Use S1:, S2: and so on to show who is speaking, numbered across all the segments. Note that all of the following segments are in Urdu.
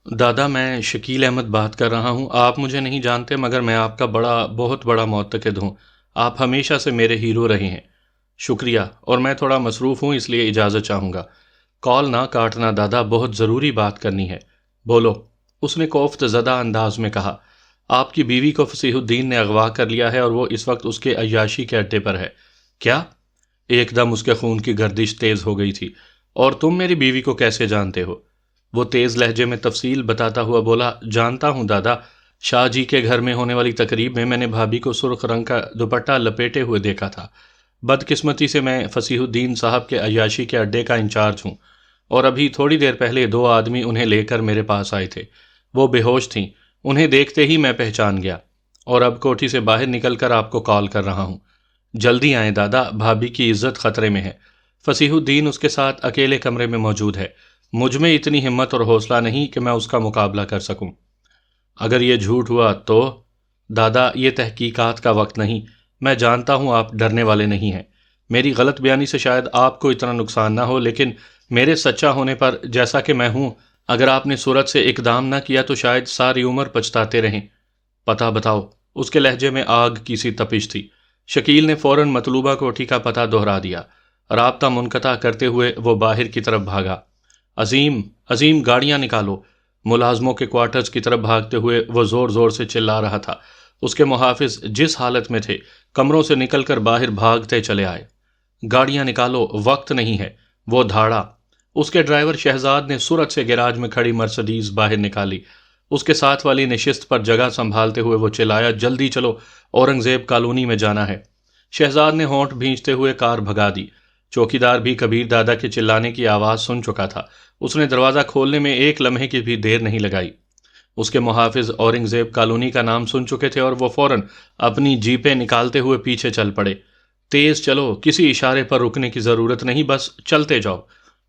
S1: دادا میں شکیل احمد بات کر رہا ہوں۔ آپ مجھے نہیں جانتے مگر میں آپ کا بہت بڑا معتقد ہوں۔ آپ ہمیشہ سے میرے ہیرو رہے ہیں۔ شکریہ، اور میں تھوڑا مصروف ہوں اس لیے اجازت چاہوں گا۔ کال نہ کاٹنا دادا، بہت ضروری بات کرنی ہے۔ بولو، اس نے کوفت زدہ انداز میں کہا۔ آپ کی بیوی کو فصیح الدین نے اغوا کر لیا ہے اور وہ اس وقت اس کے عیاشی کے اڈے پر ہے۔ کیا؟ ایک دم اس کے خون کی گردش تیز ہو گئی تھی۔ اور تم میری بیوی کو کیسے جانتے ہو؟ وہ تیز لہجے میں تفصیل بتاتا ہوا بولا، جانتا ہوں دادا، شاہ جی کے گھر میں ہونے والی تقریب میں نے بھابھی کو سرخ رنگ کا دوپٹہ لپیٹے ہوئے دیکھا تھا۔ بدقسمتی سے میں فصیح الدین صاحب کے عیاشی کے اڈے کا انچارج ہوں، اور ابھی تھوڑی دیر پہلے دو آدمی انہیں لے کر میرے پاس آئے تھے۔ وہ بے ہوش تھیں، انہیں دیکھتے ہی میں پہچان گیا، اور اب کوٹھی سے باہر نکل کر آپ کو کال کر رہا ہوں۔ جلدی آئیں دادا، بھابھی کی عزت خطرے میں ہے۔ فصیح الدین اس کے ساتھ اکیلے کمرے میں موجود ہے۔ مجھ میں اتنی ہمت اور حوصلہ نہیں کہ میں اس کا مقابلہ کر سکوں۔ اگر یہ جھوٹ ہوا تو؟ دادا، یہ تحقیقات کا وقت نہیں۔ میں جانتا ہوں آپ ڈرنے والے نہیں ہیں۔ میری غلط بیانی سے شاید آپ کو اتنا نقصان نہ ہو، لیکن میرے سچا ہونے پر، جیسا کہ میں ہوں، اگر آپ نے صورت سے اقدام نہ کیا تو شاید ساری عمر پچھتاتے رہیں۔ پتہ بتاؤ۔ اس کے لہجے میں آگ کی سی تپش تھی۔ شکیل نے فوراً مطلوبہ کوٹھی کا پتہ دہرا دیا۔ رابطہ منقطع کرتے ہوئے وہ باہر کی طرف بھاگا۔ عظیم گاڑیاں نکالو۔ ملازموں کے کوارٹرز کی طرف بھاگتے ہوئے وہ زور زور سے چلا رہا تھا۔ اس کے محافظ جس حالت میں تھے، کمروں سے نکل کر باہر بھاگتے چلے آئے۔ گاڑیاں نکالو، وقت نہیں ہے۔ وہ دھاڑا۔ اس کے ڈرائیور شہزاد نے سرعت سے گیراج میں کھڑی مرسڈیز باہر نکالی۔ اس کے ساتھ والی نشست پر جگہ سنبھالتے ہوئے وہ چلایا، جلدی چلو، اورنگزیب کالونی میں جانا ہے۔ شہزاد نے ہونٹ بھینچتے ہوئے کار بھگا دی۔ چوکیدار بھی کبیر دادا کے چلانے کی آواز سن چکا تھا۔ اس نے دروازہ کھولنے میں ایک لمحے کی بھی دیر نہیں لگائی۔ اس کے محافظ اورنگزیب کالونی کا نام سن چکے تھے اور وہ فوراً اپنی جیپیں نکالتے ہوئے پیچھے چل پڑے۔ تیز چلو، کسی اشارے پر رکنے کی ضرورت نہیں، بس چلتے جاؤ۔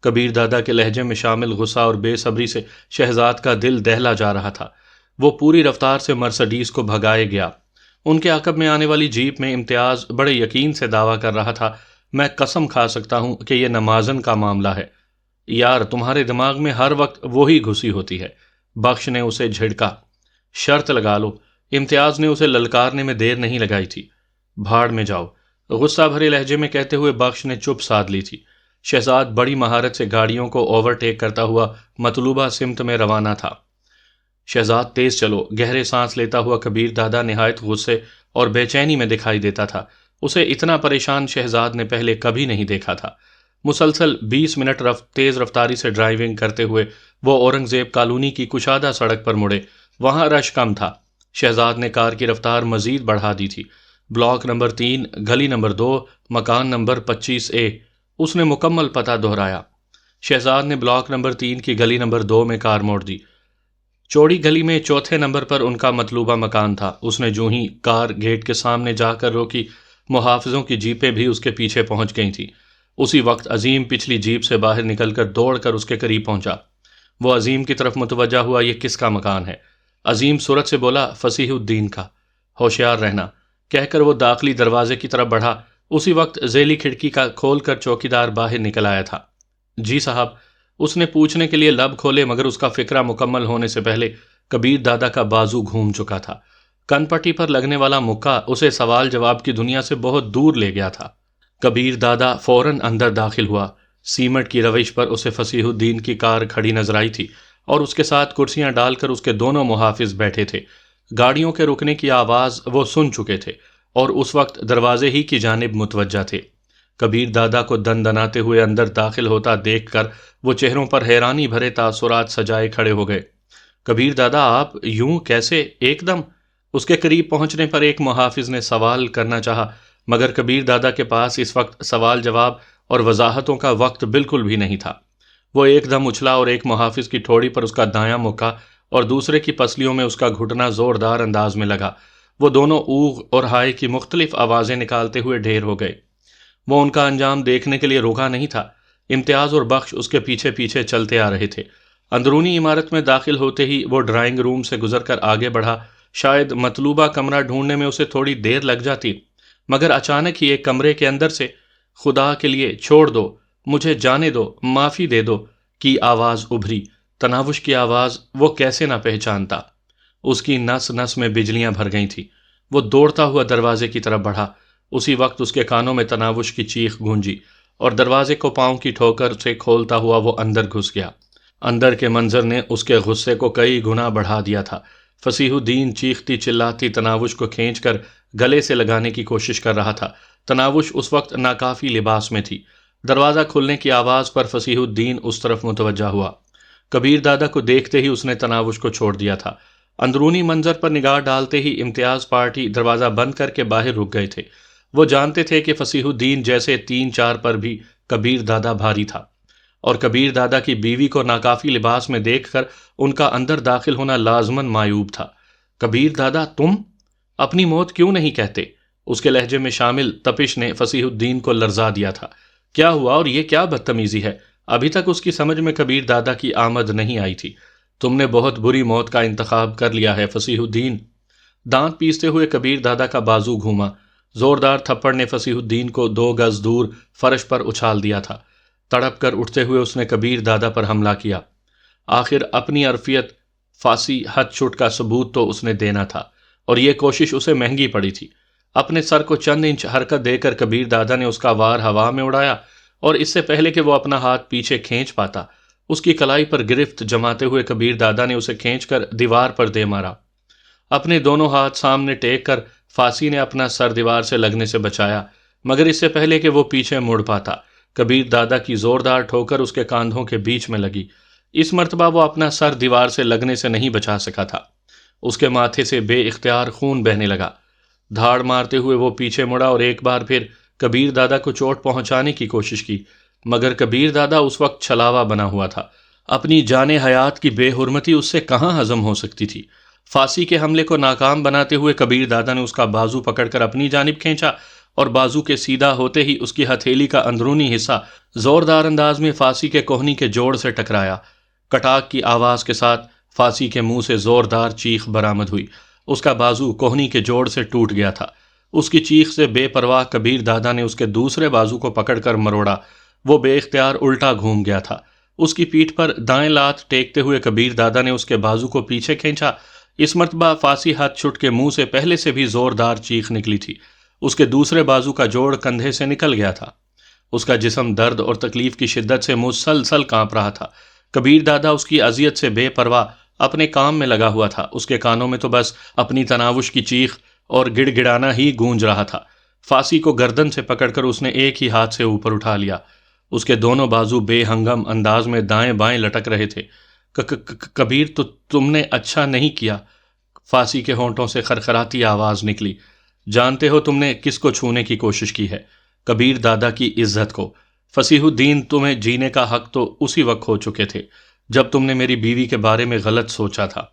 S1: کبیر دادا کے لہجے میں شامل غصہ اور بے صبری سے شہزاد کا دل دہلا جا رہا تھا۔ وہ پوری رفتار سے مرسڈیز کو بھگائے گیا۔ ان کے عقب میں آنے والی جیپ میں امتیاز بڑے یقین سے دعویٰ کر رہا تھا، میں قسم کھا سکتا ہوں کہ یہ نمازن کا معاملہ ہے۔ یار، تمہارے دماغ میں ہر وقت وہی گھسی ہوتی ہے۔ بخش نے اسے جھڑکا۔ شرط لگا لو۔ امتیاز نے اسے للکارنے میں دیر نہیں لگائی تھی۔ بھاڑ میں جاؤ، غصہ بھرے لہجے میں کہتے ہوئے بخش نے چپ سادھ لی تھی۔ شہزاد بڑی مہارت سے گاڑیوں کو اوورٹیک کرتا ہوا مطلوبہ سمت میں روانہ تھا۔ شہزاد تیز چلو، گہرے سانس لیتا ہوا کبیر دادا نہایت غصے اور بے چینی میں دکھائی دیتا تھا۔ اسے اتنا پریشان شہزاد نے پہلے کبھی نہیں دیکھا تھا۔ مسلسل 20 منٹ تیز رفتاری سے ڈرائیونگ کرتے ہوئے وہ اورنگزیب کالونی کی کشادہ سڑک پر مڑے۔ وہاں رش کم تھا۔ شہزاد نے کار کی رفتار مزید بڑھا دی تھی۔ بلاک نمبر 3، گلی نمبر 2، مکان نمبر 25A۔ اس نے مکمل پتہ دہرایا۔ شہزاد نے بلاک نمبر 3 کی گلی نمبر 2 میں کار موڑ دی۔ چوڑی گلی میں چوتھے نمبر پر ان کا مطلوبہ مکان تھا۔ اس نے جو ہی کار گیٹ کے سامنے جا کر روکی، محافظوں کی جیپیں بھی اس کے پیچھے پہنچ گئی تھیں۔ اسی وقت عظیم پچھلی جیپ سے باہر نکل کر دوڑ کر اس کے قریب پہنچا۔ وہ عظیم کی طرف متوجہ ہوا، یہ کس کا مکان ہے؟ عظیم سرعت سے بولا، فصیح الدین کا۔ ہوشیار رہنا، کہہ کر وہ داخلی دروازے کی طرف بڑھا۔ اسی وقت ذیلی کھڑکی کا کھول کر چوکیدار باہر نکل آیا تھا۔ جی صاحب، اس نے پوچھنے کے لیے لب کھولے مگر اس کا فکرہ مکمل ہونے سے پہلے کبیر دادا کا بازو گھوم چکا تھا۔ کن پٹی پر لگنے والا مکہ اسے سوال جواب کی دنیا سے بہت دور لے گیا تھا۔ کبیر دادا فوراً اندر داخل ہوا۔ سیمٹ کی روش پر اسے فصیح الدین کی کار کھڑی نظر آئی تھی اور اس کے ساتھ کرسیاں ڈال کر اس کے دونوں محافظ بیٹھے تھے۔ گاڑیوں کے رکنے کی آواز وہ سن چکے تھے اور اس وقت دروازے ہی کی جانب متوجہ تھے۔ کبیر دادا کو دن دناتے ہوئے اندر داخل ہوتا دیکھ کر وہ چہروں پر حیرانی بھرے تاثرات سجائے کھڑے ہو گئے۔ کبیر دادا، آپ یوں کیسے ایک دم؟ اس کے قریب پہنچنے پر ایک محافظ نے سوال کرنا چاہا مگر کبیر دادا کے پاس اس وقت سوال جواب اور وضاحتوں کا وقت بالکل بھی نہیں تھا۔ وہ ایک دم اچھلا اور ایک محافظ کی ٹھوڑی پر اس کا دایاں مکہ اور دوسرے کی پسلیوں میں اس کا گھٹنا زوردار انداز میں لگا۔ وہ دونوں اوغ اور ہائے کی مختلف آوازیں نکالتے ہوئے ڈھیر ہو گئے۔ وہ ان کا انجام دیکھنے کے لیے رکا نہیں تھا۔ امتیاز اور بخش اس کے پیچھے پیچھے چلتے آ رہے تھے۔ اندرونی عمارت میں داخل ہوتے ہی وہ ڈرائنگ روم سے گزر کر آگے بڑھا۔ شاید مطلوبہ کمرہ ڈھونڈنے میں اسے تھوڑی دیر لگ جاتی مگر اچانک ہی ایک کمرے کے اندر سے، خدا کے لیے چھوڑ دو، مجھے جانے دو، معافی دے دو کی آواز ابھری۔ تناوش کی آواز وہ کیسے نہ پہچانتا؟ اس کی نس نس میں بجلیاں بھر گئی تھیں۔ وہ دوڑتا ہوا دروازے کی طرف بڑھا۔ اسی وقت اس کے کانوں میں تناوش کی چیخ گونجی اور دروازے کو پاؤں کی ٹھوکر سے کھولتا ہوا وہ اندر گھس گیا۔ اندر کے منظر نے اس کے غصے کو کئی گنا بڑھا دیا تھا۔ فصیح الدین چیختی چلاتی تناوش کو کھینچ کر گلے سے لگانے کی کوشش کر رہا تھا۔ تناوش اس وقت ناکافی لباس میں تھی۔ دروازہ کھلنے کی آواز پر فصیح الدین اس طرف متوجہ ہوا۔ کبیر دادا کو دیکھتے ہی اس نے تناوش کو چھوڑ دیا تھا۔ اندرونی منظر پر نگاہ ڈالتے ہی امتیاز پارٹی دروازہ بند کر کے باہر رک گئے تھے۔ وہ جانتے تھے کہ فصیح الدین جیسے 3-4 پر بھی کبیر دادا بھاری تھا، اور کبیر دادا کی بیوی کو ناکافی لباس میں دیکھ کر ان کا اندر داخل ہونا لازماً معیوب تھا۔ کبیر دادا، تم اپنی موت کیوں نہیں کہتے؟ اس کے لہجے میں شامل تپش نے فصیح الدین کو لرزا دیا تھا۔ کیا ہوا اور یہ کیا بدتمیزی ہے؟ ابھی تک اس کی سمجھ میں کبیر دادا کی آمد نہیں آئی تھی۔ تم نے بہت بری موت کا انتخاب کر لیا ہے فصیح الدین۔ دانت پیستے ہوئے کبیر دادا کا بازو گھوما۔ زوردار تھپڑ نے فصیح الدین کو 2 گز دور فرش پر اچھال دیا تھا۔ تڑپ کر اٹھتے ہوئے اس نے کبیر دادا پر حملہ کیا۔ آخر اپنی عرفیت فاسی ہتھ چھٹ کا ثبوت تو اس نے دینا تھا، اور یہ کوشش اسے مہنگی پڑی تھی۔ اپنے سر کو چند انچ حرکت دے کر کبیر دادا نے اس کا وار ہوا میں اڑایا، اور اس سے پہلے کہ وہ اپنا ہاتھ پیچھے کھینچ پاتا، اس کی کلائی پر گرفت جماتے ہوئے کبیر دادا نے اسے کھینچ کر دیوار پر دے مارا۔ اپنے دونوں ہاتھ سامنے ٹیک کر فاسی نے اپنا سر دیوار سے لگنے سے بچایا، مگر اس سے پہلے کہ وہ پیچھے مڑ پاتا، کبیر دادا کی زوردار ٹھوکر اس کے کاندھوں کے بیچ میں لگی۔ اس مرتبہ وہ اپنا سر دیوار سے لگنے سے نہیں بچا سکا تھا۔ اس کے ماتھے سے بے اختیار خون بہنے لگا۔ دھاڑ مارتے ہوئے وہ پیچھے مڑا اور ایک بار پھر کبیر دادا کو چوٹ پہنچانے کی کوشش کی، مگر کبیر دادا اس وقت چھلاوا بنا ہوا تھا۔ اپنی جان حیات کی بے حرمتی اس سے کہاں ہضم ہو سکتی تھی؟ فاسی کے حملے کو ناکام بناتے ہوئے کبیر دادا نے اس کا بازو پکڑ کر اپنی جانب کھینچا، اور بازو کے سیدھا ہوتے ہی اس کی ہتھیلی کا اندرونی حصہ زوردار انداز میں فاسی کے کوہنی کے جوڑ سے ٹکرایا۔ کٹاک کی آواز کے ساتھ فاسی کے منہ سے زوردار چیخ برآمد ہوئی۔ اس کا بازو کوہنی کے جوڑ سے ٹوٹ گیا تھا۔ اس کی چیخ سے بے پرواہ کبیر دادا نے اس کے دوسرے بازو کو پکڑ کر مروڑا۔ وہ بے اختیار الٹا گھوم گیا تھا۔ اس کی پیٹھ پر دائیں لات ٹیکتے ہوئے کبیر دادا نے اس کے بازو کو پیچھے کھینچا۔ اس مرتبہ فاسی ہاتھ چھٹ کے منہ سے پہلے سے بھی زوردار چیخ نکلی تھی۔ اس کے دوسرے بازو کا جوڑ کندھے سے نکل گیا تھا۔ اس کا جسم درد اور تکلیف کی شدت سے مسلسل کانپ رہا تھا۔ کبیر دادا اس کی اذیت سے بے پرواہ اپنے کام میں لگا ہوا تھا۔ اس کے کانوں میں تو بس اپنی تناوش کی چیخ اور گڑ گڑانا ہی گونج رہا تھا۔ فاسی کو گردن سے پکڑ کر اس نے ایک ہی ہاتھ سے اوپر اٹھا لیا۔ اس کے دونوں بازو بے ہنگم انداز میں دائیں بائیں لٹک رہے تھے۔ کبیر، تو تم نے اچھا نہیں کیا، فاسی کے ہونٹوں سے خرخراتی آواز نکلی۔ جانتے ہو تم نے کس کو چھونے کی کوشش کی ہے؟ کبیر دادا کی عزت کو۔ فصیح الدین، تمہیں جینے کا حق تو اسی وقت ہو چکے تھے جب تم نے میری بیوی کے بارے میں غلط سوچا تھا،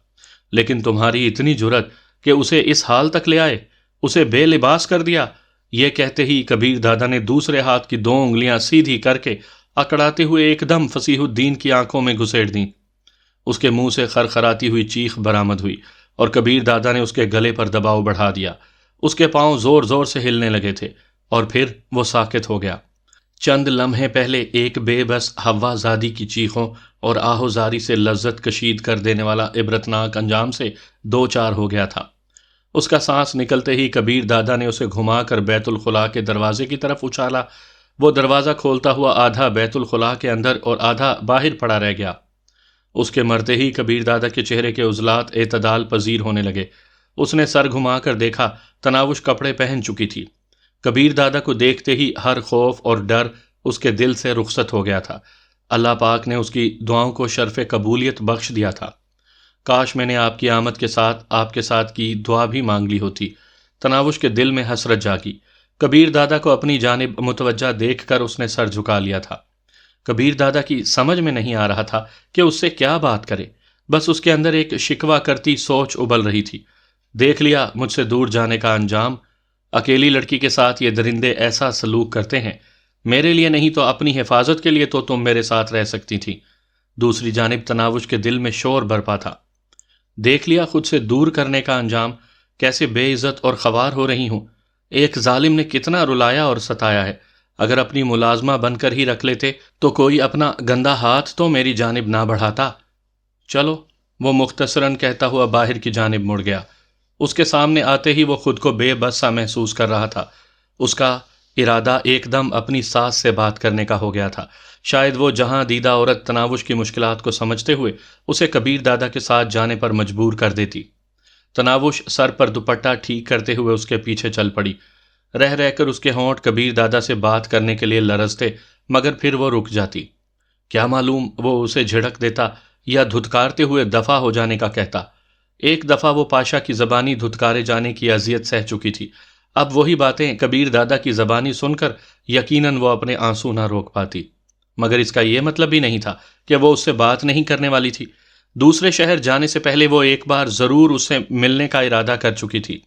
S1: لیکن تمہاری اتنی جرت کہ اسے اس حال تک لے آئے، اسے بے لباس کر دیا۔ یہ کہتے ہی کبیر دادا نے دوسرے ہاتھ کی 2 انگلیاں سیدھی کر کے اکڑاتے ہوئے ایک دم فصیح الدین کی آنکھوں میں گھسیڑ دیں۔ اس کے منہ سے خرخراتی ہوئی چیخ برآمد ہوئی، اور کبیر دادا نے اس کے گلے پر دباؤ بڑھا دیا۔ اس کے پاؤں زور زور سے ہلنے لگے تھے، اور پھر وہ ساکت ہو گیا۔ چند لمحے پہلے ایک بے بس حوا زادی کی چیخوں اور آہوزاری سے لذت کشید کر دینے والا عبرتناک انجام سے 2-4 ہو گیا تھا۔ اس کا سانس نکلتے ہی کبیر دادا نے اسے گھما کر بیت الخلاء کے دروازے کی طرف اچھالا۔ وہ دروازہ کھولتا ہوا آدھا بیت الخلاء کے اندر اور آدھا باہر پڑا رہ گیا۔ اس کے مرتے ہی کبیر دادا کے چہرے کے عضلات اعتدال پذیر ہونے لگے۔ اس نے سر گھما کر دیکھا، تناوش کپڑے پہن چکی تھی۔ کبیر دادا کو دیکھتے ہی ہر خوف اور ڈر اس کے دل سے رخصت ہو گیا تھا۔ اللہ پاک نے اس کی دعاؤں کو شرف قبولیت بخش دیا تھا۔ کاش میں نے آپ کی آمد کے ساتھ آپ کے ساتھ کی دعا بھی مانگ لی ہوتی۔ تناوش کے دل میں حسرت جاگی۔ کبیر دادا کو اپنی جانب متوجہ دیکھ کر اس نے سر جھکا لیا تھا۔ کبیر دادا کی سمجھ میں نہیں آ رہا تھا کہ اس سے کیا بات کرے، بس اس کے اندر ایک شکوہ کرتی سوچ ابل رہی تھی۔ دیکھ لیا مجھ سے دور جانے کا انجام، اکیلی لڑکی کے ساتھ یہ درندے ایسا سلوک کرتے ہیں، میرے لیے نہیں تو اپنی حفاظت کے لیے تو تم میرے ساتھ رہ سکتی تھی۔ دوسری جانب تناوش کے دل میں شور برپا تھا۔ دیکھ لیا خود سے دور کرنے کا انجام، کیسے بے عزت اور خوار ہو رہی ہوں۔ ایک ظالم نے کتنا رلایا اور ستایا ہے، اگر اپنی ملازمہ بن کر ہی رکھ لیتے تو کوئی اپنا گندا ہاتھ تو میری جانب نہ بڑھاتا۔ چلو، وہ مختصراً کہتا ہوا باہر کی جانب مڑ گیا۔ اس کے سامنے آتے ہی وہ خود کو بے بس سا محسوس کر رہا تھا۔ اس کا ارادہ ایک دم اپنی ساس سے بات کرنے کا ہو گیا تھا۔ شاید وہ جہاں دیدہ عورت تناوش کی مشکلات کو سمجھتے ہوئے اسے کبیر دادا کے ساتھ جانے پر مجبور کر دیتی۔ تناوش سر پر دوپٹہ ٹھیک کرتے ہوئے اس کے پیچھے چل پڑی۔ رہ رہ کر اس کے ہونٹ کبیر دادا سے بات کرنے کے لیے لرزتے، مگر پھر وہ رک جاتی۔ کیا معلوم وہ اسے جھڑک دیتا یا دھتکارتے ہوئے دفع ہو جانے کا کہتا۔ ایک دفعہ وہ پاشا کی زبانی دھتکارے جانے کی اذیت سہ چکی تھی، اب وہی باتیں کبیر دادا کی زبانی سن کر یقیناً وہ اپنے آنسو نہ روک پاتی۔ مگر اس کا یہ مطلب بھی نہیں تھا کہ وہ اس سے بات نہیں کرنے والی تھی۔ دوسرے شہر جانے سے پہلے وہ ایک بار ضرور اس سے ملنے کا ارادہ کر چکی تھی۔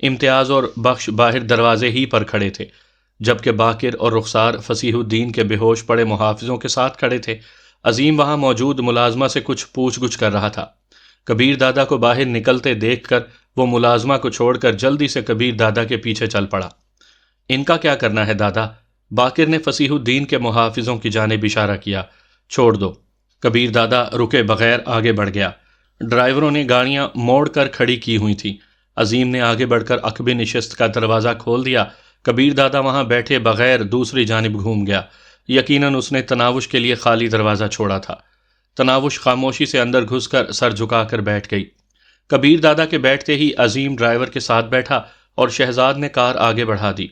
S1: امتیاز اور بخش باہر دروازے ہی پر کھڑے تھے، جبکہ باقر اور رخسار فصیح الدین کے بے ہوش پڑے محافظوں کے ساتھ کھڑے تھے۔ عظیم وہاں موجود ملازمہ سے کچھ پوچھ گچھ کر رہا تھا۔ کبیر دادا کو باہر نکلتے دیکھ کر وہ ملازمہ کو چھوڑ کر جلدی سے کبیر دادا کے پیچھے چل پڑا۔ ان کا کیا کرنا ہے دادا؟ باقر نے فصیح الدین کے محافظوں کی جانب اشارہ کیا۔ چھوڑ دو۔ کبیر دادا رکے بغیر آگے بڑھ گیا۔ ڈرائیوروں نے گاڑیاں موڑ کر کھڑی کی ہوئی تھیں۔ عظیم نے آگے بڑھ کر عقب نشست کا دروازہ کھول دیا۔ کبیر دادا وہاں بیٹھے بغیر دوسری جانب گھوم گیا۔ یقیناً اس نے تناوش کے لیے خالی دروازہ چھوڑا تھا۔ تناوش خاموشی سے اندر گھس کر سر جھکا کر بیٹھ گئی۔ کبیر دادا کے بیٹھتے ہی عظیم ڈرائیور کے ساتھ بیٹھا اور شہزاد نے کار آگے بڑھا دی۔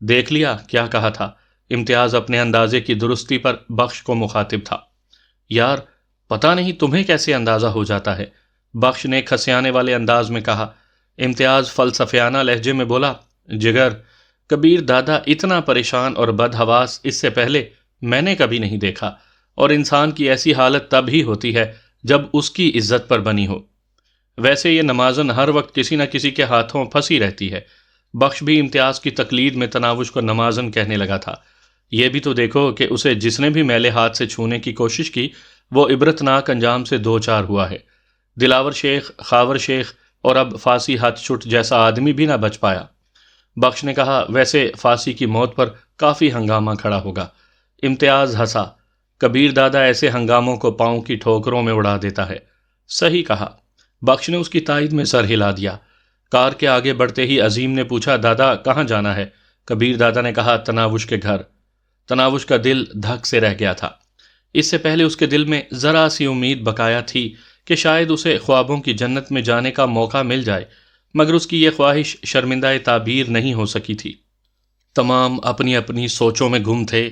S1: دیکھ لیا کیا کہا تھا؟ امتیاز اپنے اندازے کی درستی پر بخش کو مخاطب تھا۔ یار، پتہ نہیں تمہیں کیسے اندازہ ہو جاتا ہے، بخش نے کھسیانے والے انداز میں کہا۔ امتیاز فلسفیانہ لہجے میں بولا، جگر، کبیر دادا اتنا پریشان اور بدحواس اس سے پہلے میں نے کبھی نہیں دیکھا، اور انسان کی ایسی حالت تب ہی ہوتی ہے جب اس کی عزت پر بنی ہو۔ ویسے یہ نمازن ہر وقت کسی نہ کسی کے ہاتھوں پھنسی رہتی ہے۔ بخش بھی امتیاز کی تقلید میں تناوش کو نمازن کہنے لگا تھا۔ یہ بھی تو دیکھو کہ اسے جس نے بھی میلے ہاتھ سے چھونے کی کوشش کی وہ عبرتناک انجام سے دو چار ہوا ہے۔ دلاور شیخ، خاور شیخ اور اب فاسی ہتھ چٹ جیسا آدمی بھی نہ بچ پایا۔ بخش نے کہا، ویسے فاسی کی موت پر کافی ہنگامہ کھڑا ہوگا۔ امتیاز ہنسا۔ کبیر دادا ایسے ہنگاموں کو پاؤں کی ٹھوکروں میں اڑا دیتا ہے۔ صحیح کہا۔ بخش نے اس کی تائید میں سر ہلا دیا۔ کار کے آگے بڑھتے ہی عظیم نے پوچھا، دادا کہاں جانا ہے؟ کبیر دادا نے کہا، تناوش کے گھر۔ تناوش کا دل دھک سے رہ گیا تھا۔ اس سے پہلے اس کے دل میں ذرا سی امید بقایا تھی کہ شاید اسے خوابوں کی جنت میں جانے کا موقع مل جائے، مگر اس کی یہ خواہش شرمندہ تعبیر نہیں ہو سکی تھی۔ تمام اپنی اپنی سوچوں میں گم تھے۔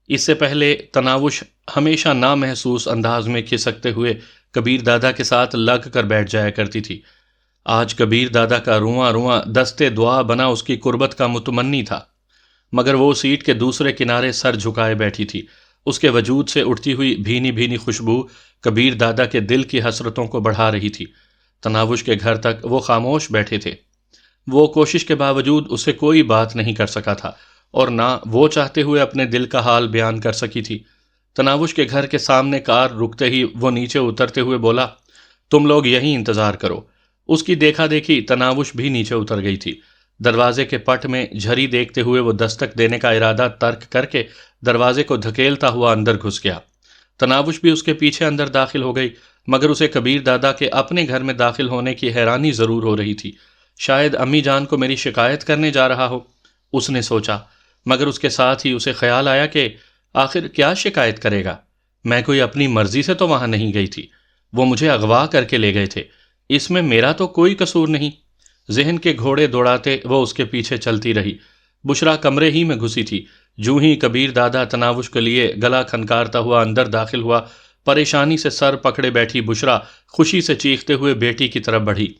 S1: اس سے پہلے تناوش ہمیشہ نامحسوس انداز میں کھسکتے ہوئے کبیر دادا کے ساتھ لگ کر بیٹھ جایا کرتی تھی۔ آج کبیر دادا کا رواں رواں دستے دعا بنا اس کی قربت کا متمنی تھا، مگر وہ سیٹ کے دوسرے کنارے سر جھکائے بیٹھی تھی۔ اس کے وجود سے اٹھتی ہوئی بھینی بھینی خوشبو کبیر دادا کے دل کی حسرتوں کو بڑھا رہی تھی۔ تناوش کے گھر تک وہ خاموش بیٹھے تھے۔ وہ کوشش کے باوجود اسے کوئی بات نہیں کر سکا تھا، اور نہ وہ چاہتے ہوئے اپنے دل کا حال بیان کر سکی تھی۔ تناوش کے گھر کے سامنے کار رکتے ہی وہ نیچے اترتے ہوئے بولا، تم لوگ یہیں انتظار کرو۔ اس کی دیکھا دیکھی تناوش بھی نیچے اتر گئی تھی۔ دروازے کے پٹ میں جھری دیکھتے ہوئے وہ دستک دینے کا ارادہ ترک کر کے دروازے کو دھکیلتا ہوا اندر گھس گیا۔ تناوش بھی اس کے پیچھے اندر داخل ہو گئی، مگر اسے کبیر دادا کے اپنے گھر میں داخل ہونے کی حیرانی ضرور ہو رہی تھی۔ شاید امی جان کو میری شکایت کرنے جا رہا ہو، اس نے سوچا، مگر اس کے ساتھ ہی اسے خیال آیا کہ آخر کیا شکایت کرے گا؟ میں کوئی اپنی مرضی سے تو وہاں نہیں گئی تھی، وہ مجھے اغوا کر کے لے گئے تھے، اس میں میرا تو کوئی قصور نہیں۔ ذہن کے گھوڑے دوڑاتے وہ اس کے پیچھے چلتی رہی۔ بشرا کمرے ہی میں گھسی تھی۔ جوں ہی کبیر دادا تناوش کے لیے گلا کھنکارتا ہوا اندر داخل ہوا، پریشانی سے سر پکڑے بیٹھی بشرا خوشی سے چیختے ہوئے بیٹی کی طرف بڑھی۔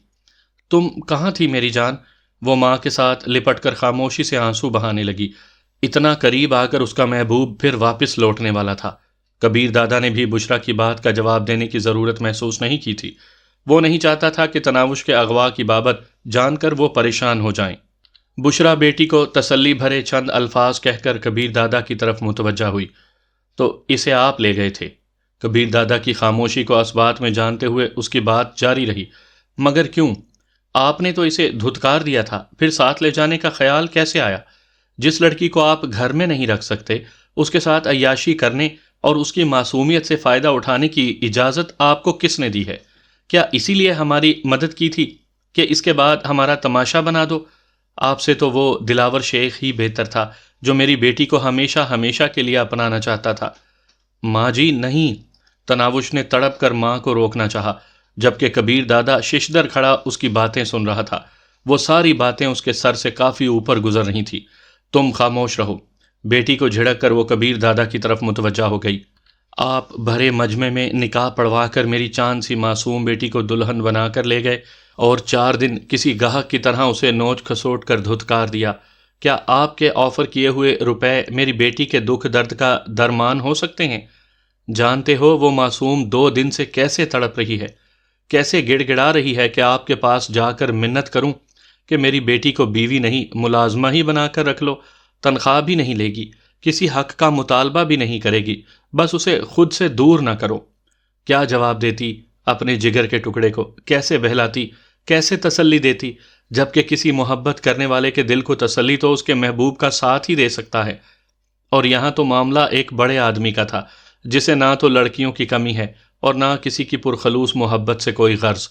S1: تم کہاں تھی میری جان؟ وہ ماں کے ساتھ لپٹ کر خاموشی سے آنسو بہانے لگی۔ اتنا قریب آ کر اس کا محبوب پھر واپس لوٹنے والا تھا۔ کبیر دادا نے بھی بشرا کی بات کا جواب دینے کی ضرورت محسوس نہیں کی تھی۔ وہ نہیں چاہتا تھا کہ تناوش کے اغوا کی بابت جان کر وہ پریشان ہو جائیں۔ بشرا بیٹی کو تسلی بھرے چند الفاظ کہہ کر کبیر دادا کی طرف متوجہ ہوئی۔ تو اسے آپ لے گئے تھے؟ کبیر دادا کی خاموشی کو اثبات میں جانتے ہوئے اس کی بات جاری رہی۔ مگر کیوں؟ آپ نے تو اسے دھتکار دیا تھا، پھر ساتھ لے جانے کا خیال کیسے آیا؟ جس لڑکی کو آپ گھر میں نہیں رکھ سکتے، اس کے ساتھ عیاشی کرنے اور اس کی معصومیت سے فائدہ اٹھانے کی اجازت آپ کو کس نے دی ہے؟ کیا اسی لیے ہماری مدد کی تھی کہ اس کے بعد ہمارا تماشا بنا دو؟ آپ سے تو وہ دلاور شیخ ہی بہتر تھا جو میری بیٹی کو ہمیشہ ہمیشہ کے لیے اپنانا چاہتا تھا۔ ماں جی نہیں، تناوش نے تڑپ کر ماں کو روکنا چاہا، جبکہ کبیر دادا ششدر کھڑا اس کی باتیں سن رہا تھا۔ وہ ساری باتیں اس کے سر سے کافی اوپر گزر رہی تھی۔ تم خاموش رہو، بیٹی کو جھڑک کر وہ کبیر دادا کی طرف متوجہ ہو گئی۔ آپ بھرے مجمع میں نکاح پڑھوا کر میری چاند سی معصوم بیٹی کو دلہن بنا کر لے گئے اور 4 دن کسی گاہک کی طرح اسے نوچ کھسوٹ کر دھتکار دیا۔ کیا آپ کے آفر کیے ہوئے روپے میری بیٹی کے دکھ درد کا درمان ہو سکتے ہیں؟ جانتے ہو وہ معصوم 2 دن سے کیسے تڑپ رہی ہے، کیسے گڑ گڑا رہی ہے کہ آپ کے پاس جا کر منت کروں کہ میری بیٹی کو بیوی نہیں ملازمہ ہی بنا کر رکھ لو، تنخواہ بھی نہیں لے گی، کسی حق کا مطالبہ بھی نہیں کرے گی، بس اسے خود سے دور نہ کرو۔ کیا جواب دیتی اپنے جگر کے ٹکڑے کو؟ کیسے بہلاتی، کیسے تسلی دیتی؟ جبکہ کسی محبت کرنے والے کے دل کو تسلی تو اس کے محبوب کا ساتھ ہی دے سکتا ہے، اور یہاں تو معاملہ ایک بڑے آدمی کا تھا جسے نہ تو لڑکیوں کی کمی ہے اور نہ کسی کی پرخلوص محبت سے کوئی غرض۔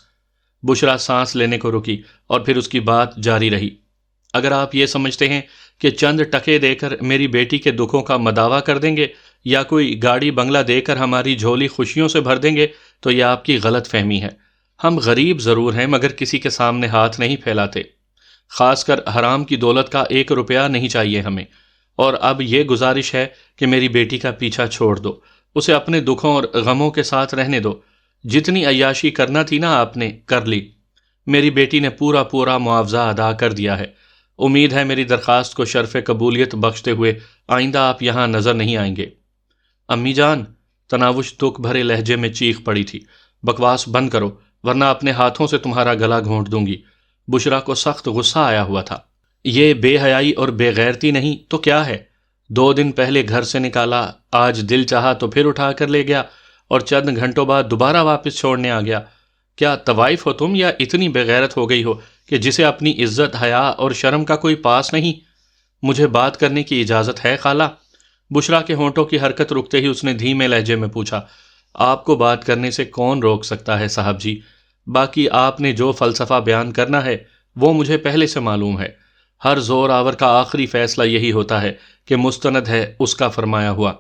S1: بشرا سانس لینے کو رکی اور پھر اس کی بات جاری رہی۔ اگر آپ یہ سمجھتے ہیں کہ چند ٹکے دے کر میری بیٹی کے دکھوں کا مداوع کر دیں گے یا کوئی گاڑی بنگلہ دے کر ہماری جھولی خوشیوں سے بھر دیں گے تو یہ آپ کی غلط فہمی ہے۔ ہم غریب ضرور ہیں مگر کسی کے سامنے ہاتھ نہیں پھیلاتے، خاص کر حرام کی دولت کا 1 روپیہ نہیں چاہیے ہمیں۔ اور اب یہ گزارش ہے کہ میری بیٹی کا پیچھا چھوڑ دو، اسے اپنے دکھوں اور غموں کے ساتھ رہنے دو۔ جتنی عیاشی کرنا تھی نا آپ نے کر لی، میری بیٹی نے پورا معاوضہ ادا کر دیا ہے۔ امید ہے میری درخواست کو شرف قبولیت بخشتے ہوئے آئندہ آپ یہاں نظر نہیں آئیں گے۔ امی جان، تناوش دکھ بھرے لہجے میں چیخ پڑی تھی، بکواس بند کرو ورنہ اپنے ہاتھوں سے تمہارا گلا گھونٹ دوں گی۔ بشرا کو سخت غصہ آیا ہوا تھا۔ یہ بے حیائی اور بے غیرتی نہیں تو کیا ہے؟ 2 دن پہلے گھر سے نکالا، آج دل چاہا تو پھر اٹھا کر لے گیا اور چند گھنٹوں بعد دوبارہ واپس چھوڑنے آ گیا۔ کیا طوائف ہو تم یا اتنی بغیرت ہو گئی ہو کہ جسے اپنی عزت، حیا اور شرم کا کوئی پاس نہیں؟ مجھے بات کرنے کی اجازت ہے خالہ؟ بشرا کے ہونٹوں کی حرکت رکتے ہی اس نے دھیمے لہجے میں پوچھا۔ آپ کو بات کرنے سے کون روک سکتا ہے صاحب جی؟ باقی آپ نے جو فلسفہ بیان کرنا ہے وہ مجھے پہلے سے معلوم ہے۔ ہر زور آور کا آخری فیصلہ یہی ہوتا ہے کہ مستند ہے اس کا فرمایا ہوا۔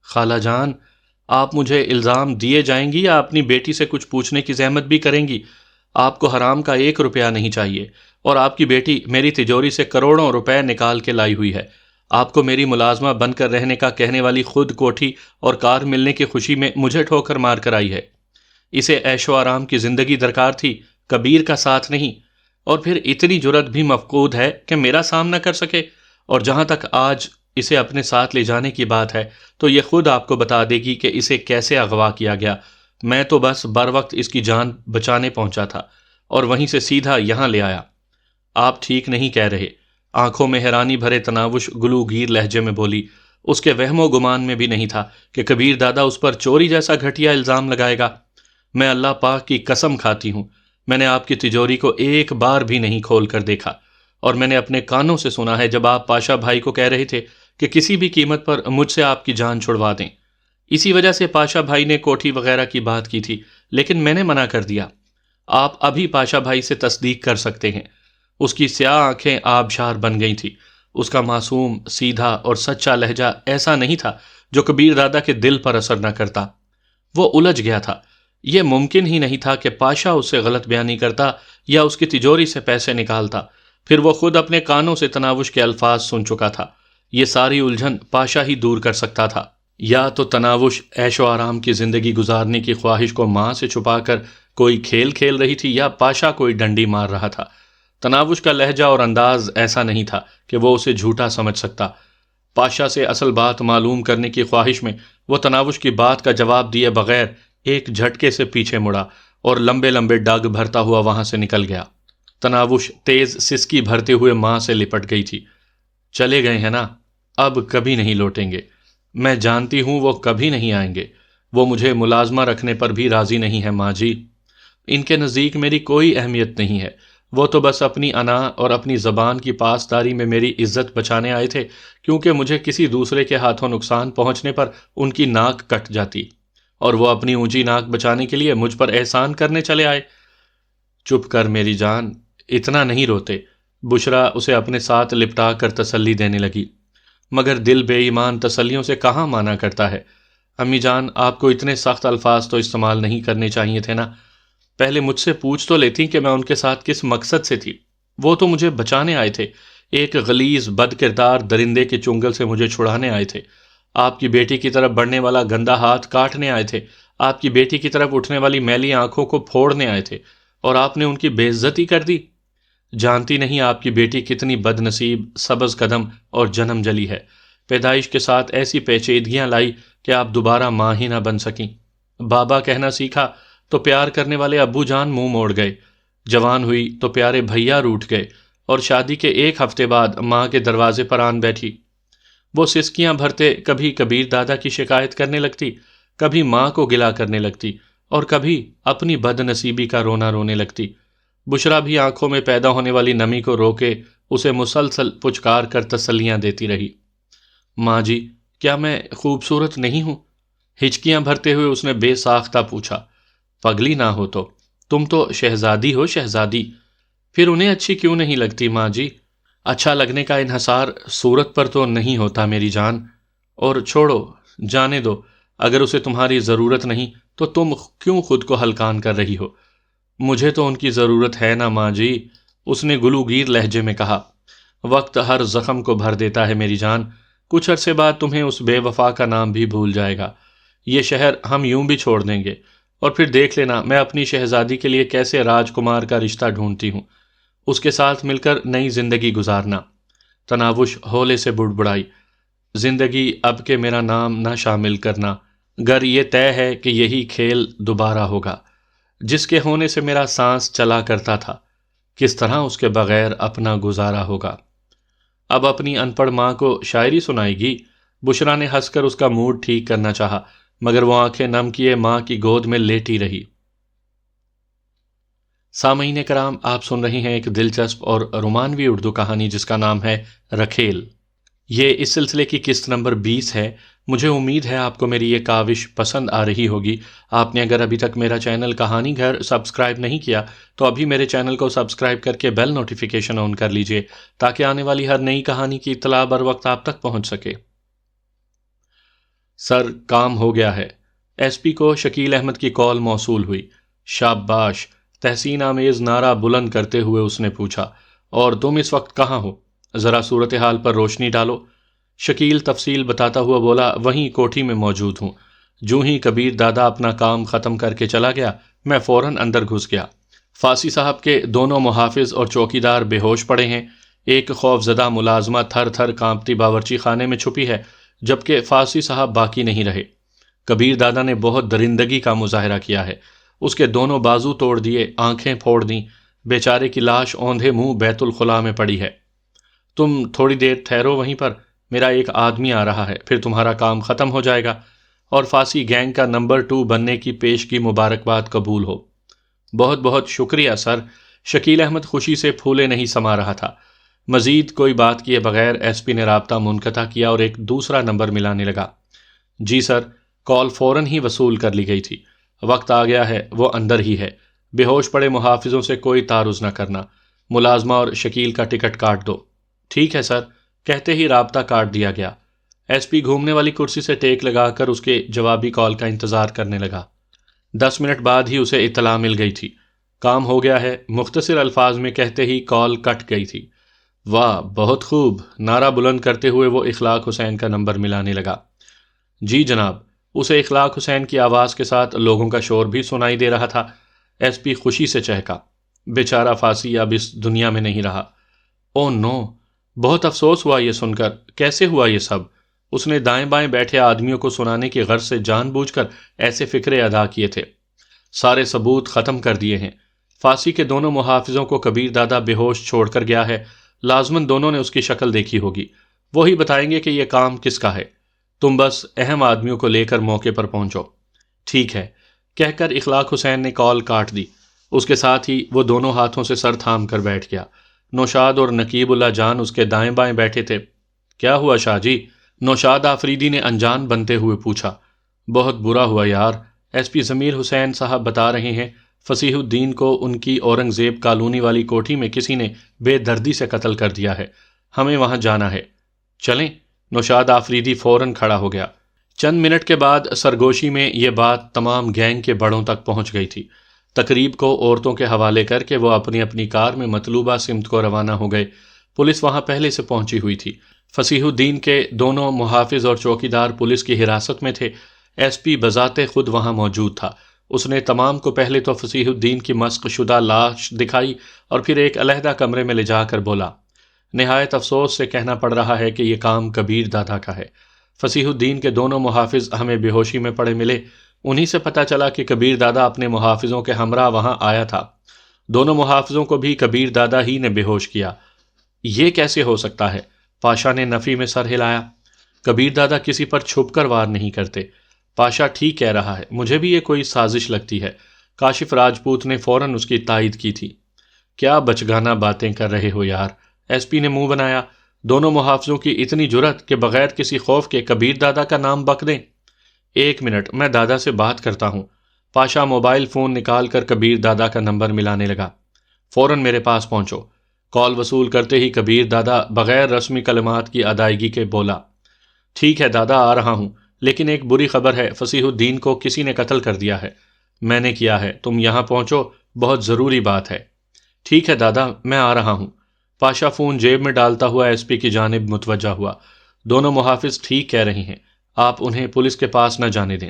S1: خالہ جان، آپ مجھے الزام دیے جائیں گی یا اپنی بیٹی سے کچھ پوچھنے کی زحمت بھی کریں گی؟ آپ کو حرام کا 1 روپیہ نہیں چاہیے اور آپ کی بیٹی میری تجوری سے کروڑوں روپے نکال کے لائی ہوئی ہے۔ آپ کو میری ملازمہ بن کر رہنے کا کہنے والی خود کوٹھی اور کار ملنے کی خوشی میں مجھے ٹھوکر مار کر آئی ہے۔ اسے عیش و آرام کی زندگی درکار تھی، کبیر کا ساتھ نہیں، اور پھر اتنی جرت بھی مفقود ہے کہ میرا سامنا کر سکے۔ اور جہاں تک آج اسے اپنے ساتھ لے جانے کی بات ہے تو یہ خود آپ کو بتا دے گی کہ اسے کیسے اغوا کیا گیا۔ میں تو بس بر وقت اس کی جان بچانے پہنچا تھا اور وہیں سے سیدھا یہاں لے آیا۔ آپ ٹھیک نہیں کہہ رہے، آنکھوں میں حیرانی بھرے تناوش گلوگیر لہجے میں بولی۔ اس کے وہم و گمان میں بھی نہیں تھا کہ کبیر دادا اس پر چوری جیسا گھٹیا الزام لگائے گا۔ میں اللہ پاک کی قسم کھاتی ہوں، میں نے آپ کی تجوری کو ایک بار بھی نہیں کھول کر دیکھا، اور میں نے اپنے کانوں سے سنا ہے جب آپ پاشا بھائی کو کہہ رہے تھے کہ کسی بھی قیمت پر مجھ سے آپ کی جان چھڑوا دیں۔ اسی وجہ سے پاشا بھائی نے کوٹھی وغیرہ کی بات کی تھی، لیکن میں نے منع کر دیا۔ آپ ابھی پاشا بھائی سے تصدیق کر سکتے ہیں۔ اس کی سیاہ آنکھیں آبشار بن گئی تھیں۔ اس کا معصوم، سیدھا اور سچا لہجہ ایسا نہیں تھا جو کبیر دادا کے دل پر اثر نہ کرتا۔ وہ الجھ گیا تھا۔ یہ ممکن ہی نہیں تھا کہ پاشا اس سے غلط بیانی کرتا یا اس کی تجوری سے پیسے نکالتا۔ پھر وہ خود اپنے کانوں سے تناوش کے الفاظ سن چکا تھا۔ یہ ساری الجھن پاشا ہی دور کر سکتا تھا۔ یا تو تناوش عیش و آرام کی زندگی گزارنے کی خواہش کو ماں سے چھپا کر کوئی کھیل کھیل رہی تھی، یا پاشا کوئی ڈنڈی مار رہا تھا۔ تناوش کا لہجہ اور انداز ایسا نہیں تھا کہ وہ اسے جھوٹا سمجھ سکتا۔ پاشا سے اصل بات معلوم کرنے کی خواہش میں وہ تناوش کی بات کا جواب دیے بغیر ایک جھٹکے سے پیچھے مڑا اور لمبے لمبے ڈگ بھرتا ہوا وہاں سے نکل گیا۔ تناوش تیز سسکی بھرتے ہوئے ماں سے لپٹ گئی تھی۔ چلے گئے ہیں نا، اب کبھی نہیں لوٹیں گے۔ میں جانتی ہوں وہ کبھی نہیں آئیں گے۔ وہ مجھے ملازمہ رکھنے پر بھی راضی نہیں ہے ماں جی۔ ان کے نزدیک میری کوئی اہمیت نہیں ہے۔ وہ تو بس اپنی انا اور اپنی زبان کی پاسداری میں میری عزت بچانے آئے تھے، کیونکہ مجھے کسی دوسرے کے ہاتھوں نقصان پہنچنے پر ان کی ناک کٹ جاتی، اور وہ اپنی اونچی ناک بچانے کے لیے مجھ پر احسان کرنے چلے آئے۔ چپ کر میری جان، اتنا نہیں روتے، بشرا اسے اپنے ساتھ لپٹا کر تسلی دینے لگی۔ مگر دل بے ایمان تسلیوں سے کہاں مانا کرتا ہے۔ امی جان، آپ کو اتنے سخت الفاظ تو استعمال نہیں کرنے چاہیے تھے نا۔ پہلے مجھ سے پوچھ تو لیتی کہ میں ان کے ساتھ کس مقصد سے تھی۔ وہ تو مجھے بچانے آئے تھے، ایک غلیظ بد کردار درندے کے چنگل سے مجھے چھڑانے آئے تھے۔ آپ کی بیٹی کی طرف بڑھنے والا گندا ہاتھ کاٹنے آئے تھے، آپ کی بیٹی کی طرف اٹھنے والی میلی آنکھوں کو پھوڑنے آئے تھے، اور آپ نے ان کی بے عزتی کر دی۔ جانتی نہیں آپ کی بیٹی کتنی بد نصیب، سبز قدم اور جنم جلی ہے۔ پیدائش کے ساتھ ایسی پیچیدگیاں لائی کہ آپ دوبارہ ماں ہی نہ بن سکیں۔ بابا کہنا سیکھا تو پیار کرنے والے ابو جان منہ موڑ گئے، جوان ہوئی تو پیارے بھیا روٹھ گئے، اور شادی کے ایک ہفتے بعد ماں کے دروازے پر آن بیٹھی۔ وہ سسکیاں بھرتے کبھی کبیر دادا کی شکایت کرنے لگتی، کبھی ماں کو گلا کرنے لگتی، اور کبھی اپنی بد نصیبی کا رونا رونے لگتی۔ بشرا بھی آنکھوں میں پیدا ہونے والی نمی کو روکے اسے مسلسل پچکار کر تسلیاں دیتی رہی۔ ماں جی، کیا میں خوبصورت نہیں ہوں؟ ہچکیاں بھرتے ہوئے اس نے بے ساختہ پوچھا۔ پگلی نہ ہو تو، تم تو شہزادی ہو، شہزادی۔ پھر انہیں اچھی کیوں نہیں لگتی ماں جی؟ اچھا لگنے کا انحصار صورت پر تو نہیں ہوتا میری جان، اور چھوڑو، جانے دو، اگر اسے تمہاری ضرورت نہیں تو تم کیوں خود کو ہلکان کر رہی ہو؟ مجھے تو ان کی ضرورت ہے نا ماں جی، اس نے گلوگیر لہجے میں کہا۔ وقت ہر زخم کو بھر دیتا ہے میری جان، کچھ عرصے بعد تمہیں اس بے وفا کا نام بھی بھول جائے گا۔ یہ شہر ہم یوں بھی چھوڑ دیں گے، اور پھر دیکھ لینا میں اپنی شہزادی کے لیے کیسے راج کمار کا رشتہ ڈھونڈتی ہوں، اس کے ساتھ مل کر نئی زندگی گزارنا۔ تناوش ہولے سے بڑبڑائی۔ زندگی اب کے میرا نام نہ شامل کرنا، گر یہ طے ہے کہ یہی کھیل دوبارہ ہوگا۔ جس کے ہونے سے میرا سانس چلا کرتا تھا، کس طرح اس کے بغیر اپنا گزارا ہوگا۔ اب اپنی ان پڑھ ماں کو شاعری سنائے گی؟ بشرا نے ہنس کر اس کا موڈ ٹھیک کرنا چاہا، مگر وہ آنکھیں نم کیے ماں کی گود میں لیٹی رہی۔ سامعین کرام، آپ سن رہے ہیں ایک دلچسپ اور رومانوی اردو کہانی جس کا نام ہے رکھیل۔ یہ اس سلسلے کی قسط نمبر 20 ہے۔ مجھے امید ہے آپ کو میری یہ کاوش پسند آ رہی ہوگی۔ آپ نے اگر ابھی تک میرا چینل کہانی گھر سبسکرائب نہیں کیا تو ابھی میرے چینل کو سبسکرائب کر کے بیل نوٹیفیکیشن آن کر لیجئے، تاکہ آنے والی ہر نئی کہانی کی اطلاع بر وقت آپ تک پہنچ سکے۔ سر، کام ہو گیا ہے۔ ایس پی کو شکیل احمد کی کال موصول ہوئی۔ شاباش، تحسین آمیز نعرہ بلند کرتے ہوئے اس نے پوچھا، اور تم اس وقت کہاں ہو؟ ذرا صورتحال پر روشنی ڈالو۔ شکیل تفصیل بتاتا ہوا بولا، وہیں کوٹھی میں موجود ہوں۔ جوں ہی کبیر دادا اپنا کام ختم کر کے چلا گیا، میں فوراً اندر گھس گیا۔ فاسی صاحب کے دونوں محافظ اور چوکیدار بے ہوش پڑے ہیں، ایک خوف زدہ ملازمہ تھر تھر کانپتی باورچی خانے میں چھپی ہے، جبکہ فاسی صاحب باقی نہیں رہے۔ کبیر دادا نے بہت درندگی کا مظاہرہ کیا ہے، اس کے دونوں بازو توڑ دیے، آنکھیں پھوڑ دیں، بیچارے کی لاش اوندھے منہ بیت الخلا میں پڑی ہے۔ تم تھوڑی دیر ٹھہرو وہیں پر، میرا ایک آدمی آ رہا ہے، پھر تمہارا کام ختم ہو جائے گا، اور فاسی گینگ کا نمبر 2 بننے کی پیشگی مبارکباد قبول ہو۔ بہت بہت شکریہ سر۔ شکیل احمد خوشی سے پھولے نہیں سما رہا تھا۔ مزید کوئی بات کیے بغیر ایس پی نے رابطہ منقطع کیا اور ایک دوسرا نمبر ملانے لگا۔ جی سر، کال فوراً ہی وصول کر لی گئی تھی۔ وقت آ گیا ہے، وہ اندر ہی ہے۔ بے ہوش پڑے محافظوں سے کوئی تعارض نہ کرنا۔ ملازمہ اور شکیل کا ٹکٹ کاٹ دو۔ ٹھیک ہے سر، کہتے ہی رابطہ کاٹ دیا گیا۔ ایس پی گھومنے والی کرسی سے ٹیک لگا کر اس کے جوابی کال کا انتظار کرنے لگا۔ 10 منٹ بعد ہی اسے اطلاع مل گئی تھی، کام ہو گیا ہے۔ مختصر الفاظ میں کہتے ہی کال کٹ گئی تھی۔ واہ، بہت خوب، نعرہ بلند کرتے ہوئے وہ اخلاق حسین کا نمبر ملانے لگا۔ جی جناب۔ اسے اخلاق حسین کی آواز کے ساتھ لوگوں کا شور بھی سنائی دے رہا تھا۔ ایس پی خوشی سے چہکا، بیچارہ فاسی اب اس دنیا میں نہیں رہا۔ او نو، بہت افسوس ہوا یہ سن کر۔ کیسے ہوا یہ سب؟ اس نے دائیں بائیں بیٹھے آدمیوں کو سنانے کی غرض سے جان بوجھ کر ایسے فکرے ادا کیے تھے۔ سارے ثبوت ختم کر دیے ہیں۔ فاسی کے دونوں محافظوں کو کبیر دادا بے ہوش چھوڑ کر گیا ہے۔ لازماً دونوں نے اس کی شکل دیکھی ہوگی، وہی بتائیں گے کہ یہ کام کس کا ہے۔ تم بس اہم آدمیوں کو لے کر موقع پر پہنچو۔ ٹھیک ہے، کہہ کر اخلاق حسین نے کال کاٹ دی۔ اس کے ساتھ ہی وہ دونوں ہاتھوں سے سر تھام کر بیٹھ گیا۔ نوشاد اور نقیب اللہ جان اس کے دائیں بائیں بیٹھے تھے۔ کیا ہوا شاہ جی؟ نوشاد آفریدی نے انجان بنتے ہوئے پوچھا۔ بہت برا ہوا یار، ایس پی ضمیر حسین صاحب بتا رہے ہیں فصیح الدین کو ان کی اورنگزیب کالونی والی کوٹھی میں کسی نے بے دردی سے قتل کر دیا ہے، ہمیں وہاں جانا ہے، چلیں؟ نوشاد آفریدی فوراً کھڑا ہو گیا۔ چند منٹ کے بعد سرگوشی میں یہ بات تمام گینگ کے بڑوں تک پہنچ گئی تھی۔ تقریب کو عورتوں کے حوالے کر کے وہ اپنی اپنی کار میں مطلوبہ سمت کو روانہ ہو گئے۔ پولیس وہاں پہلے سے پہنچی ہوئی تھی۔ فصیح الدین کے دونوں محافظ اور چوکیدار پولیس کی حراست میں تھے۔ ایس پی بذات خود وہاں موجود تھا۔ اس نے تمام کو پہلے تو فصیح الدین کی مسخ شدہ لاش دکھائی اور پھر ایک علیحدہ کمرے میں لے جا کر بولا، نہایت افسوس سے کہنا پڑ رہا ہے کہ یہ کام کبیر دادا کا ہے۔ فصیح الدین کے دونوں محافظ ہمیں بے ہوشی میں پڑے ملے، انہی سے پتہ چلا کہ کبیر دادا اپنے محافظوں کے ہمراہ وہاں آیا تھا۔ دونوں محافظوں کو بھی کبیر دادا ہی نے بے ہوش کیا۔ یہ کیسے ہو سکتا ہے؟ پاشا نے نفی میں سر ہلایا۔ کبیر دادا کسی پر چھپ کر وار نہیں کرتے۔ پاشا ٹھیک کہہ رہا ہے، مجھے بھی یہ کوئی سازش لگتی ہے۔ کاشف راجپوت نے فوراً اس کی تائید کی تھی۔ کیا بچگانہ باتیں کر رہے ہو یار؟ ایس پی نے منہ بنایا۔ دونوں محافظوں کی اتنی جرت کہ بغیر کسی خوف کے کبیر دادا کا نام بک دیں؟ ایک منٹ، میں دادا سے بات کرتا ہوں۔ پاشا موبائل فون نکال کر کبیر دادا کا نمبر ملانے لگا۔ فوراً میرے پاس پہنچو۔ کال وصول کرتے ہی کبیر دادا بغیر رسمی کلمات کی ادائیگی کے بولا، ٹھیک ہے دادا، آ رہا ہوں، لیکن ایک بری خبر ہے، فصیح الدین کو کسی نے قتل کر دیا ہے۔ میں نے کیا ہے، تم یہاں پہنچو، بہت ضروری بات ہے۔ ٹھیک ہے دادا، میں آ رہا ہوں۔ پاشا فون جیب میں ڈالتا ہوا ایس پی کی جانب متوجہ ہوا۔ دونوں محافظ ٹھیک کہہ رہے ہیں، آپ انہیں پولیس کے پاس نہ جانے دیں۔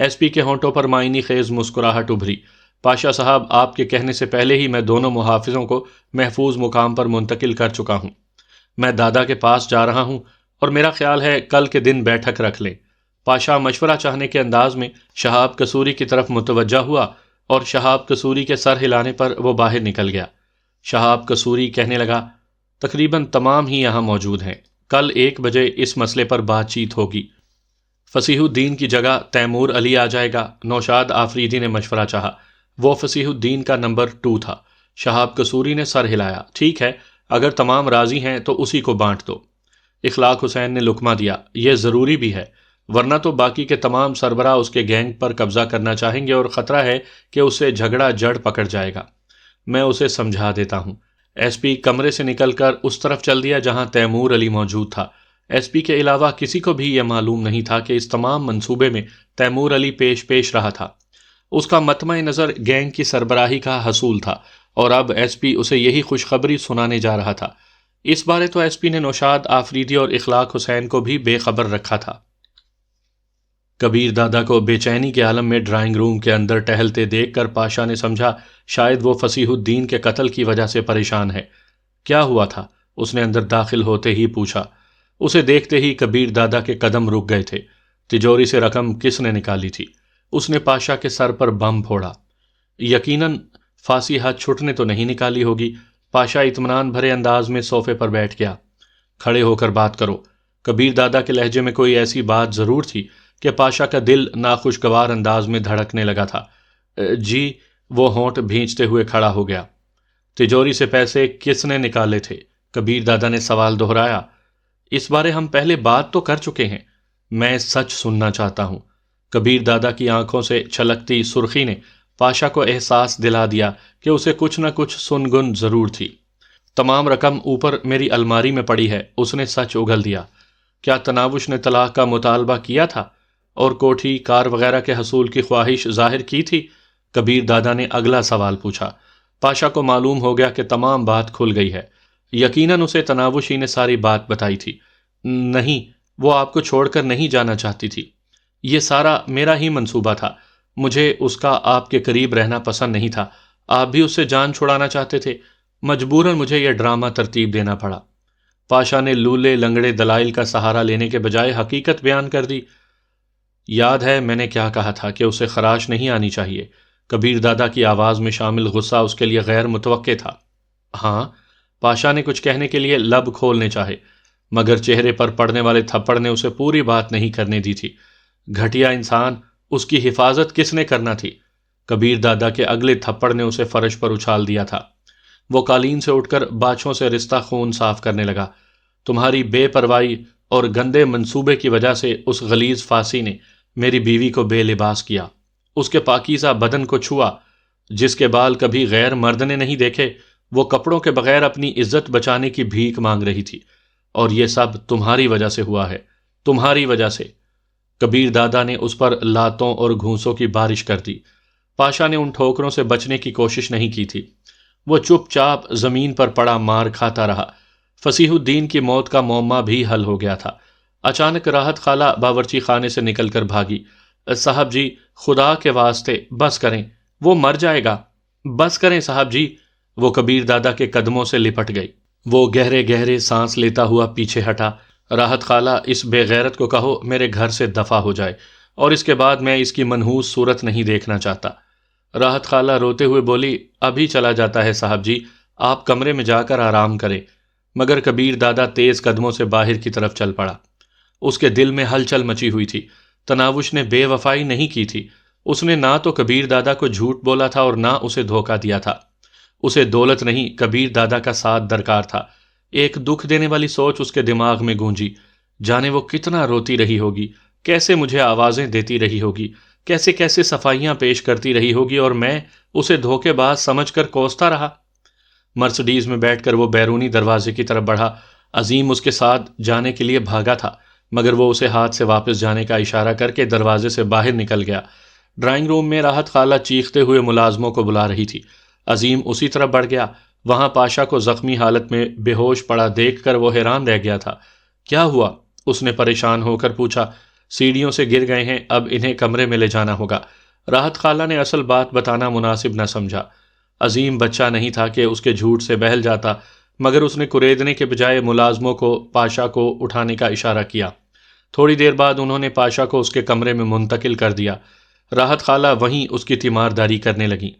S1: ایس پی کے ہونٹوں پر معنی خیز مسکراہٹ ابھری۔ پاشا صاحب، آپ کے کہنے سے پہلے ہی میں دونوں محافظوں کو محفوظ مقام پر منتقل کر چکا ہوں۔ میں دادا کے پاس جا رہا ہوں اور میرا خیال ہے کل کے دن بیٹھک رکھ لیں۔ پاشا مشورہ چاہنے کے انداز میں شہاب قصوری کی طرف متوجہ ہوا اور شہاب قصوری کے سر ہلانے پر وہ باہر نکل گیا۔ شہاب قصوری کہنے لگا، تقریباً تمام ہی یہاں موجود ہیں، کل 1 بجے اس مسئلے پر بات چیت ہوگی۔ فصیح الدین کی جگہ تیمور علی آ جائے گا، نوشاد آفریدی نے مشورہ چاہا۔ وہ فصیح الدین کا نمبر 2 تھا۔ شہاب قصوری نے سر ہلایا، ٹھیک ہے، اگر تمام راضی ہیں تو اسی کو بانٹ دو۔ اخلاق حسین نے لقمہ دیا، یہ ضروری بھی ہے، ورنہ تو باقی کے تمام سربراہ اس کے گینگ پر قبضہ کرنا چاہیں گے اور خطرہ ہے کہ اسے جھگڑا جڑ پکڑ جائے گا۔ میں اسے سمجھا دیتا ہوں۔ ایس پی کمرے سے نکل کر اس طرف چل دیا جہاں تیمور علی موجود تھا۔ ایس پی کے علاوہ کسی کو بھی یہ معلوم نہیں تھا کہ اس تمام منصوبے میں تیمور علی پیش رہا تھا۔ اس کا مطمع نظر گینگ کی سربراہی کا حصول تھا اور اب ایس پی اسے یہی خوشخبری سنانے جا رہا تھا۔ اس بارے تو ایس پی نے نوشاد آفریدی اور اخلاق حسین کو بھی بے خبر رکھا تھا۔ کبیر دادا کو بے چینی کے عالم میں ڈرائنگ روم کے اندر ٹہلتے دیکھ کر پاشا نے سمجھا شاید وہ فصیح الدین کے قتل کی وجہ سے پریشان ہے۔ کیا ہوا تھا؟ اس نے اندر داخل ہوتے ہی پوچھا۔ اسے دیکھتے ہی کبیر دادا کے قدم رک گئے تھے۔ تجوری سے رقم کس نے نکالی تھی؟ اس نے پاشا کے سر پر بم پھوڑا۔ یقیناً پھانسی ہاتھ چھٹنے تو نہیں نکالی ہوگی۔ پاشا اطمینان بھرے انداز میں صوفے پر بیٹھ گیا۔ کھڑے ہو کر بات کرو۔ کبیر دادا کے لہجے میں کوئی ایسی بات ضرور تھی کہ پاشا کا دل ناخوشگوار انداز میں دھڑکنے لگا تھا۔ جی، وہ ہونٹ بھینچتے ہوئے کھڑا ہو گیا۔ تجوری سے پیسے کس نے نکالے تھے؟ کبیر دادا نے سوال دہرایا۔ اس بارے ہم پہلے بات تو کر چکے ہیں، میں سچ سننا چاہتا ہوں۔ کبیر دادا کی آنکھوں سے چھلکتی سرخی نے پاشا کو احساس دلا دیا کہ اسے کچھ نہ کچھ سنگن ضرور تھی۔ تمام رقم اوپر میری الماری میں پڑی ہے، اس نے سچ اگل دیا۔ کیا تناوش نے طلاق کا مطالبہ کیا تھا اور کوٹھی کار وغیرہ کے حصول کی خواہش ظاہر کی تھی؟ کبیر دادا نے اگلا سوال پوچھا۔ پاشا کو معلوم ہو گیا کہ تمام بات کھل گئی ہے۔ یقیناً اسے تناوش ہی نے ساری بات بتائی تھی۔ نہیں، وہ آپ کو چھوڑ کر نہیں جانا چاہتی تھی، یہ سارا میرا ہی منصوبہ تھا۔ مجھے اس کا آپ کے قریب رہنا پسند نہیں تھا، آپ بھی اس سے جان چھڑانا چاہتے تھے، مجبوراً مجھے یہ ڈرامہ ترتیب دینا پڑا۔ پاشا نے لولے لنگڑے دلائل کا سہارا لینے کے بجائے حقیقت بیان کر دی۔ یاد ہے میں نے کیا کہا تھا کہ اسے خراش نہیں آنی چاہیے؟ کبیر دادا کی آواز میں شامل غصہ اس کے لیے غیر متوقع تھا۔ ہاں، پاشا نے کچھ کہنے کے لیے لب کھولنے چاہے، مگر چہرے پر پڑنے والے تھپڑ نے اسے پوری بات نہیں کرنے دی تھی۔ گھٹیا انسان، اس کی حفاظت کس نے کرنا تھی؟ کبیر دادا کے اگلے تھپڑ نے اسے فرش پر اچھال دیا تھا۔ وہ قالین سے اٹھ کر باچھوں سے رستہ خون صاف کرنے لگا۔ تمہاری بے پرواہی اور گندے منصوبے کی وجہ سے اس غلیظ فاسی نے میری بیوی کو بے لباس کیا، اس کے پاکیزہ بدن کو چھوا، جس کے بال کبھی غیر مرد نے نہیں دیکھے۔ وہ کپڑوں کے بغیر اپنی عزت بچانے کی بھیک مانگ رہی تھی، اور یہ سب تمہاری وجہ سے ہوا ہے، تمہاری وجہ سے۔ کبیر دادا نے اس پر لاتوں اور گھونسوں کی بارش کر دی۔ پاشا نے ان ٹھوکروں سے بچنے کی کوشش نہیں کی تھی۔ وہ چپ چاپ زمین پر پڑا مار کھاتا رہا۔ فصیح الدین کی موت کا معمہ بھی حل ہو گیا تھا۔ اچانک راحت خالہ باورچی خانے سے نکل کر بھاگی۔ صاحب جی، خدا کے واسطے بس کریں، وہ مر جائے گا، بس کریں صاحب جی۔ وہ کبیر دادا کے قدموں سے لپٹ گئی۔ وہ گہرے گہرے سانس لیتا ہوا پیچھے ہٹا۔ راحت خالہ، اس بے غیرت کو کہو میرے گھر سے دفع ہو جائے، اور اس کے بعد میں اس کی منحوس صورت نہیں دیکھنا چاہتا۔ راحت خالہ روتے ہوئے بولی، ابھی چلا جاتا ہے صاحب جی، آپ کمرے میں جا کر آرام کریں۔ مگر کبیر دادا تیز قدموں سے باہر کی طرف چل پڑا۔ اس کے دل میں ہلچل مچی ہوئی تھی۔ تناوش نے بے وفائی نہیں کی تھی۔ اس نے نہ تو کبیر دادا کو جھوٹ بولا تھا اور نہ اسے دھوکہ دیا تھا۔ اسے دولت نہیں، کبیر دادا کا ساتھ درکار تھا۔ ایک دکھ دینے والی سوچ اس کے دماغ میں گونجی، جانے وہ کتنا روتی رہی ہوگی، کیسے مجھے آوازیں دیتی رہی ہوگی، کیسے کیسے صفائیاں پیش کرتی رہی ہوگی، اور میں اسے دھوکے باز سمجھ کر کوستا رہا۔ مرسڈیز میں بیٹھ کر وہ بیرونی دروازے کی طرف بڑھا۔ عظیم اس کے ساتھ جانے کے لیے بھاگا تھا، مگر وہ اسے ہاتھ سے واپس جانے کا اشارہ کر کے دروازے سے باہر نکل گیا۔ ڈرائنگ روم میں راحت خالہ چیختے ہوئے ملازموں کو بلا رہی تھی۔ عظیم اسی طرف بڑھ گیا۔ وہاں پاشا کو زخمی حالت میں بے ہوش پڑا دیکھ کر وہ حیران رہ گیا تھا۔ کیا ہوا؟ اس نے پریشان ہو کر پوچھا۔ سیڑھیوں سے گر گئے ہیں، اب انہیں کمرے میں لے جانا ہوگا۔ راحت خالہ نے اصل بات بتانا مناسب نہ سمجھا۔ عظیم بچہ نہیں تھا کہ اس کے جھوٹ سے بہل جاتا، مگر اس نے کریدنے کے بجائے ملازموں کو پاشا کو اٹھانے کا اشارہ کیا۔ تھوڑی دیر بعد انہوں نے پاشا کو اس کے کمرے میں منتقل کر دیا۔ راحت خالہ وہیں اس کی تیمارداری کرنے لگیں۔